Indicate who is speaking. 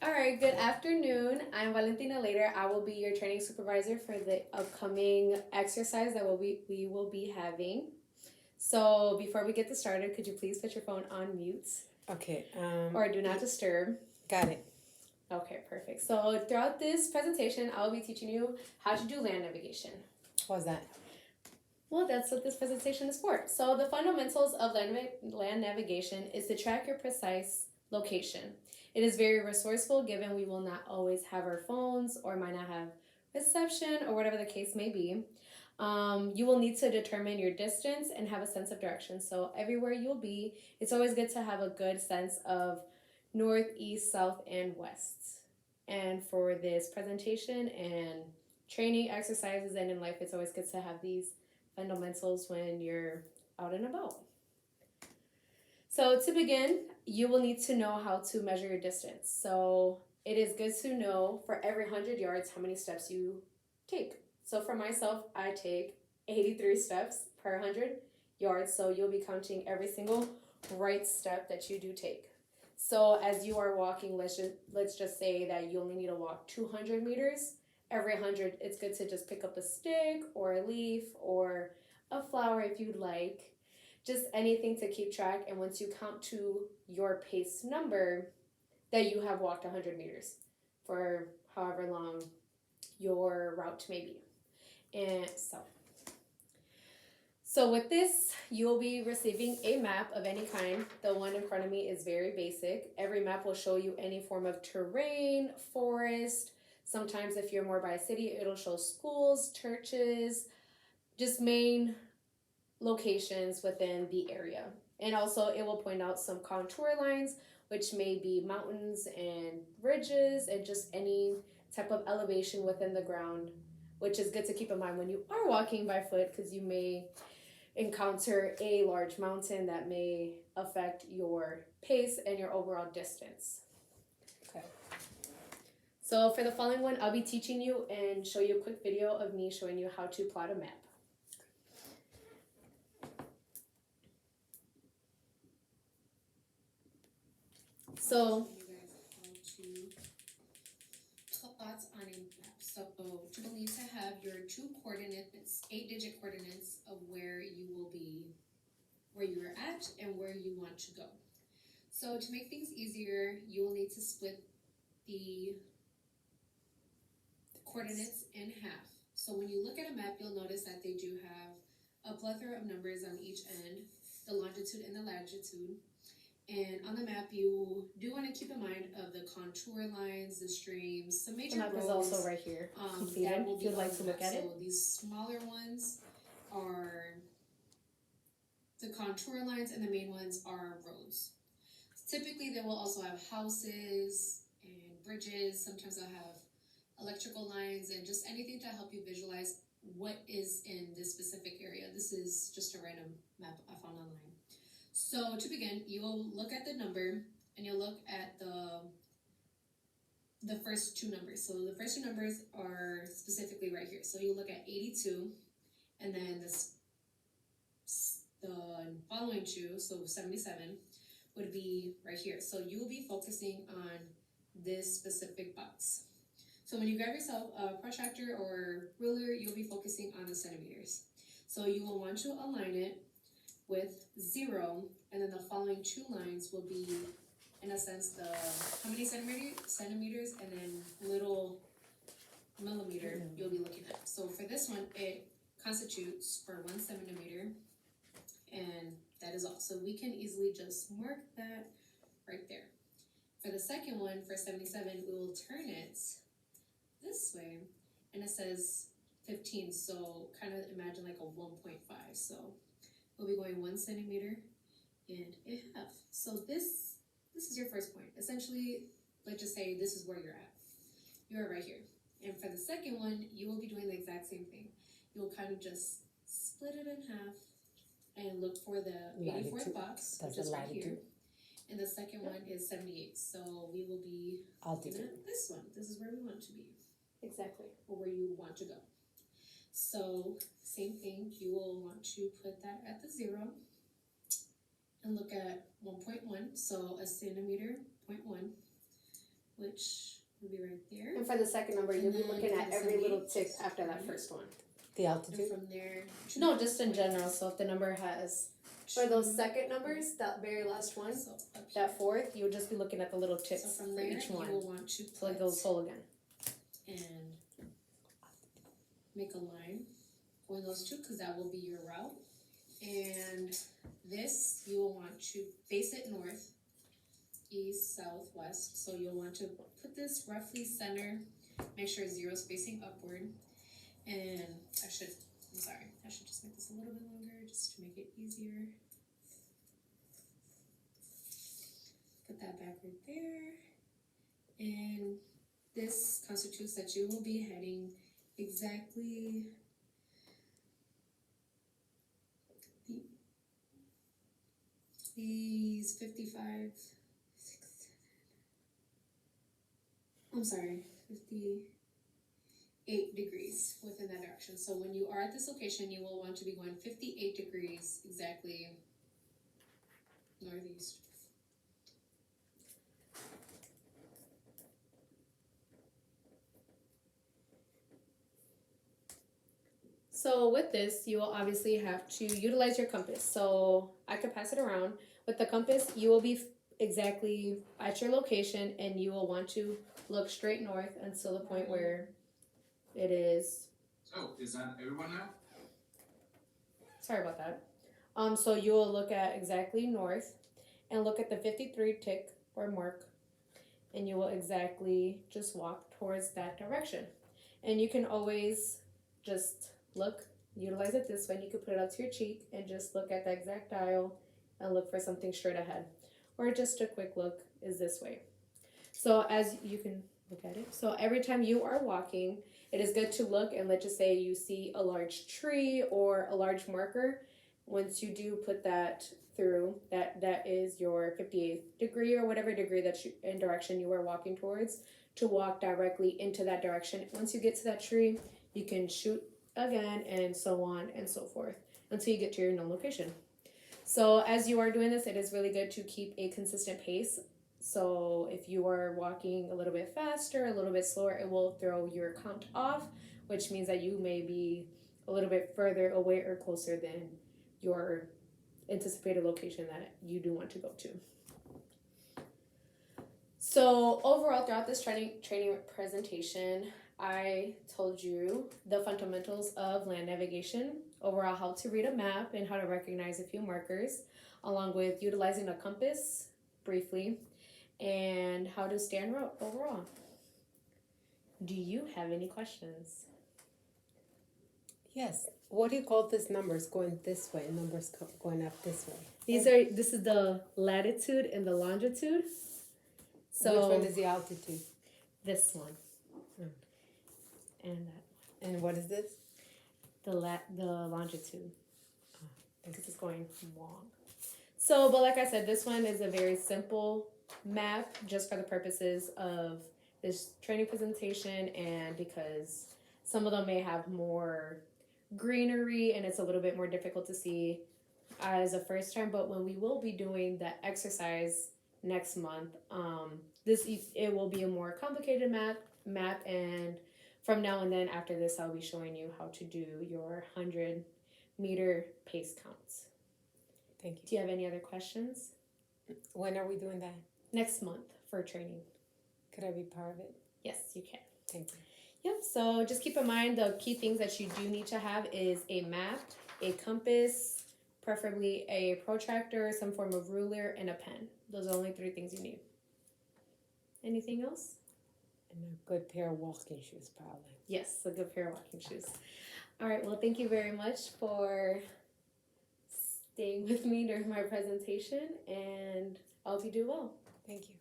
Speaker 1: All right, good afternoon. I'm Valentina Later. I will be your training supervisor for the upcoming exercise that we will be having. So before we get this started, could you please put your phone on mute
Speaker 2: Okay.
Speaker 1: or do not disturb?
Speaker 2: Got it.
Speaker 1: Okay, perfect. So throughout this presentation, I'll be teaching you how to do land navigation.
Speaker 2: What's that?
Speaker 1: Well, that's what this presentation is for. So the fundamentals of land navigation is to track your precise location. It is very resourceful given we will not always have our phones or might not have reception or whatever the case may be. You will need to determine your distance and have a sense of direction. So everywhere you'll be, it's always good to have a good sense of north, east, south, and west. And for this presentation and training exercises and in life, it's always good to have these fundamentals when you're out and about. So to begin, you will need to know how to measure your distance. So it is good to know for every 100 yards how many steps you take. So for myself, I take 83 steps per 100 yards. So you'll be counting every single right step that you do take. So as you are walking, let's just say that you only need to walk 200 meters. Every 100, it's good to just pick up a stick or a leaf or a flower if you'd like. Just anything to keep track. And once you count to your pace number, that you have walked 100 meters for however long your route may be. And so with this, you will be receiving a map of any kind. The one in front of me is very basic. Every map will show you any form of terrain, forest. Sometimes if you're more by a city, it'll show schools, churches, just main locations within the area. And also it will point out some contour lines, which may be mountains and ridges and just any type of elevation within the ground, which is good to keep in mind when you are walking by foot because you may encounter a large mountain that may affect your pace and your overall distance.
Speaker 2: Okay.
Speaker 1: So for the following one, I'll be teaching you and show you a quick video of me showing you how to plot a map. So
Speaker 3: plots on a map. So you will need to have your two coordinates, 8-digit coordinates of where you will be, where you are at and where you want to go. So to make things easier, you will need to split the coordinates in half. So when you look at a map, you'll notice that they do have a plethora of numbers on each end, the longitude and the latitude. And on the map, you do want to keep in mind of the contour lines, the streams, some major roads.
Speaker 1: The map is also right here.
Speaker 3: That will be
Speaker 1: if you'd like to look at it.
Speaker 3: So these smaller ones are the contour lines, and the main ones are roads. Typically, they will also have houses and bridges. Sometimes they'll have electrical lines and just anything to help you visualize what is in this specific area. This is just a random map I found online. So to begin, you will look at the number and you'll look at the first two numbers. So the first two numbers are specifically right here. So you look at 82 and then the following two, so 77, would be right here. So you will be focusing on this specific box. So when you grab yourself a protractor or ruler, you'll be focusing on the centimeters. So you will want to align it with 0, and then the following two lines will be, in a sense, the how many centimeters, and then little millimeter you'll be looking at. So for this one, it constitutes for 1 centimeter, and that is all. So we can easily just mark that right there. For the second one, for 77, we will turn it this way, and it says 15, so kind of imagine like a 1.5. So we'll be going 1 centimeter and a half. So this is your first point. Essentially, let's just say this is where you're at. You're right here. And for the second one, you will be doing the exact same thing. You'll kind of just split it in half and look for the 84th box, which is right here. And the second one is 78. So we will be looking at this one. This is where we want to be.
Speaker 1: Exactly.
Speaker 3: Or where you want to go. So same thing, you will want to put that at the 0 and look at 1.1. So a centimeter, 0.1 which will be right there.
Speaker 1: And for the second number, you'll be
Speaker 3: And then
Speaker 1: looking at
Speaker 3: for the
Speaker 1: every little
Speaker 3: 78.
Speaker 1: tick after that first one.
Speaker 2: The
Speaker 3: And
Speaker 2: altitude.
Speaker 3: from there,
Speaker 1: No, just in general. So if the number has, for those second numbers, that very last one,
Speaker 3: so up
Speaker 1: that fourth, you'll just be looking at the little ticks
Speaker 3: So from
Speaker 1: for
Speaker 3: there,
Speaker 1: each
Speaker 3: you
Speaker 1: one.
Speaker 3: will want to
Speaker 1: So it
Speaker 3: put
Speaker 1: goes whole again.
Speaker 3: and make a line going those two because that will be your route. And this, you will want to face it north, east, south, west. So you'll want to put this roughly center, make sure zero is facing upward. And I should just make this a little bit longer just to make it easier. Put that back right there. And this constitutes that you will be heading exactly these 58 degrees within that direction. So when you are at this location, you will want to be going 58 degrees exactly northeast.
Speaker 1: So with this, you will obviously have to utilize your compass. So I could pass it around. With the compass, you will be exactly at your location and you will want to look straight north until the point where it is.
Speaker 4: So, is that everyone now?
Speaker 1: Sorry about that. So you will look at exactly north and look at the 53 tick or mark and you will exactly just walk towards that direction. And you can always just look, utilize it this way, and you can put it up to your cheek and just look at the exact dial and look for something straight ahead. Or just a quick look is this way. So as you can look at it. So every time you are walking, it is good to look and let's just say you see a large tree or a large marker. Once you do put that through, that is your 58th degree or whatever degree that you in direction you are walking towards, to walk directly into that direction. Once you get to that tree, you can shoot again and so on and so forth until you get to your known location. So as you are doing this, it is really good to keep a consistent pace. So if you are walking a little bit faster, a little bit slower, it will throw your count off, which means that you may be a little bit further away or closer than your anticipated location that you do want to go to. So overall, throughout this training presentation, I told you the fundamentals of land navigation, overall how to read a map and how to recognize a few markers, along with utilizing a compass briefly, and how to stay en route overall. Do you have any questions?
Speaker 2: Yes. What do you call these numbers going this way? Numbers going up this way.
Speaker 1: This is the latitude and the longitude. So
Speaker 2: which one is the altitude?
Speaker 1: this one. And that.
Speaker 2: And what is this?
Speaker 1: The longitude. Because it's going long. So, but like I said, this one is a very simple map just for the purposes of this training presentation and because some of them may have more greenery and it's a little bit more difficult to see as a first time. But when we will be doing that exercise next month, it will be a more complicated map, and from now and then after this, I'll be showing you how to do your 100-meter pace counts.
Speaker 2: Thank you.
Speaker 1: Do you have any other questions?
Speaker 2: When are we doing that?
Speaker 1: Next month for training.
Speaker 2: Could I be part of it?
Speaker 1: Yes, you can.
Speaker 2: Thank you.
Speaker 1: Yep, so just keep in mind the key things that you do need to have is a map, a compass, preferably a protractor, some form of ruler, and a pen. Those are the only 3 things you need. Anything else?
Speaker 2: And a good pair of walking shoes, probably.
Speaker 1: Yes, a good pair of walking shoes. All right, well, thank you very much for staying with me during my presentation, and I hope you do well.
Speaker 2: Thank you.